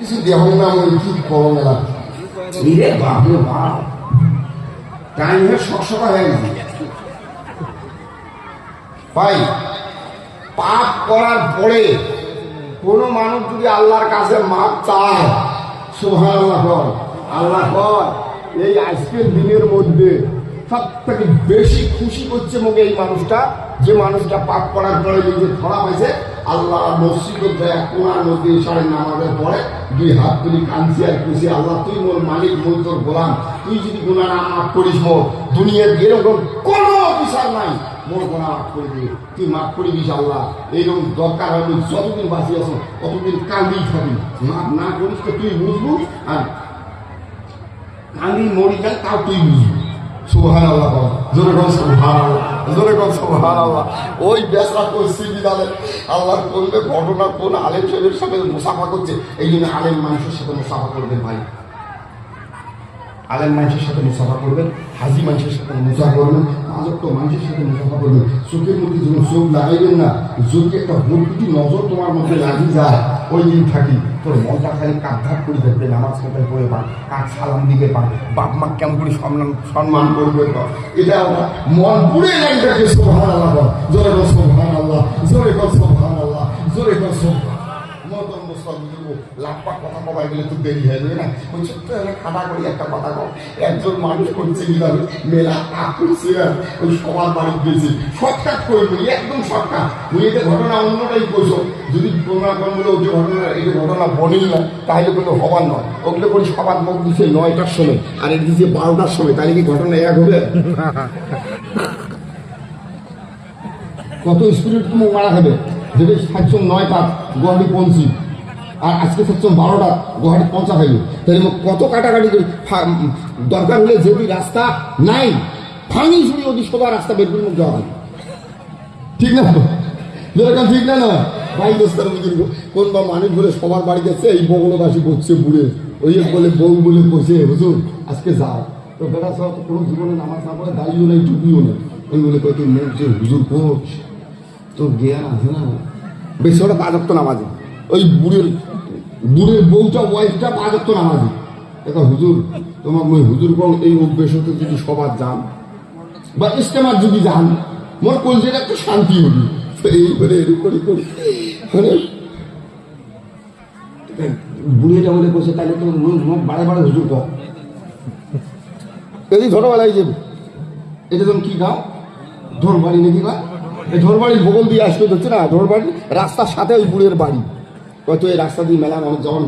কিছু দেহ না ওই কি করো মেলা রে বাপ রে বাপ টাইম হয়ে সবসময় হয়ে গেছে ভাই। পাপ করার পরে কোন মানুষ যদি আল্লাহর কাছে মাপ চায়, সুবহানাল্লাহ কর, আল্লাহ কর এই আজকের দিনের মধ্যে সব থেকে বেশি খুশি করছে মুখে এই মানুষটা, যে মানুষটা পাপ করার পরে নিজে ধরা পাইছে, আল্লাহ মসজিদের দেয় কোনার মধ্যে ইশারে নামাজের পরে দুই হাত তুলি কাঁদছি আর খুশি, আল্লাহ তুই মোর মালিক, মোর তোর গোলাম, তুই যদি গুনাহ না মাফ করিস মোর দুনিয়ার এরকম কোনো বিচার নাই, মোর গুনাহ মাফ করে দিবি, তুই মাফ করে দিস আল্লাহ। এইরকম দরকার হবে যতদিন বাঁচিয়ে আছো ততদিন কান্দিই থাকবি, মাফ না করিস তো তুই বুঝবো, আর কান্দি মরি যান তাও তুই বুঝবি। সুবহানাল্লাহ, জোরে বল সুবহানাল্লাহ, জোরে বল সুবহানাল্লাহ। ওই বেসরা করছি বিদালে আল্লাহ করবে ঘটনা কোন আলেম সাহেবের সাথে মুসাফা করছে, এই জন্য আলেম মানুষের সাথে মুসাফা করবেন ভাই, আলেম মানুষের সাথে মুসাফা করবেন, হাজি মানুষের সাথে মুসাফা করবেন, আজব মানুষের সাথে মুসাফা করবেন। চোখের মধ্যে যখন চোখ লাগাইবেন না, যদি একটা ভুলকুটি নজর তোমার মধ্যে লাগিয়ে যায়, ওই দিন থাকি তোর মনটা খালি কাঁধার করে দেখবে, নামাজ কোথায় পড়ে পান, কাক সালাম দিকে পান, বাপ মা কেমন করে সম্মান করবে, এটা আমরা মন পুড়ে লাগবে। সুবহানাল্লাহ, জোরে বল সুবহানাল্লাহ, জোরে বল সুবহানাল্লাহ, জোরে বল সুবহানাল্লাহ। লাভটা কথা কবাই গেলে তো দেরি হয়ে যাবে না, ওই ছোট্ট খাটা করি একটা কথা কম। একজন মানুষ করছে কিভাবে মেলা করছে, ওই সবার বাড়ি গেছে, শর্টকাট করে বলি, একদম শর্টকাট ওই এটা ঘটনা অন্যটাই করছো, যদি তোমরা বলে ওই যে ঘটনা এই যে ঘটনা বনেই না, তাহলে কোনো হবার নয়, ওগুলো করি সবার মুখ দিচ্ছে 9টার সময় আর এক দিচ্ছে 12টার সময়, তাহলে কি ঘটনা এক হবে? কত স্পিরিট তুমি মারা খাবে, যেটা 709 গুয়াহাটি পৌঁছি, আর আজকে 12টা গুয়াহাটি পৌঁছা খাইল, তাহলে কত কাটাকাটি দরকার হলে যদি রাস্তা নাই ভাঙি চুরি ওদি সবার রাস্তা বের করে মুখ দেওয়া হয়, ঠিক না? যেরকম ঠিক না না ভাই দোস্তার বুঝুন, কোন বা মানুষ বলে সবার বাড়ি যাচ্ছে, এই বগলবাসী বসছে বুড়ে, ওই বলে বউ বলে বসে হুজুর আজকে যাও, তো বেটা সব কোনো জীবনে নামাজ না পড়ে দাঁড়িয়েও নেই টুপিও নেই, ওই বলে কত মুখ যে হুজুর কোচ তোর জ্ঞান আছে না, বেশি ওটা 5 ওয়াক্ত নামাজে, ওই বুড়ের বউটা ওয়াইফটা 5 ওয়াক্ত নামাজে, দেখো হুজুর তোমার ওই হুজুর কোন এই অভ্যেস হতে যদি সবার যান বা ইস্তেমার যদি যান, মোর কলজের একটু শান্তি হবি, এই করে এরকম করি মানে বুড়িটা বলে বসে, তাহলে তো বাড়ে বাড়ে হুজুর কম এই ধরোবেলায় যাবে, এটা যেমন কি গাও ধরবাড়ি নাকি বা এই ধরবাড়ির বগল দিয়ে আসতে হচ্ছে না, ধরবাড়ি রাস্তার সাথে ওই বুড়ের বাড়ি, হয়তো এই রাস্তা দিয়ে মেলা মানুষ যাওয়া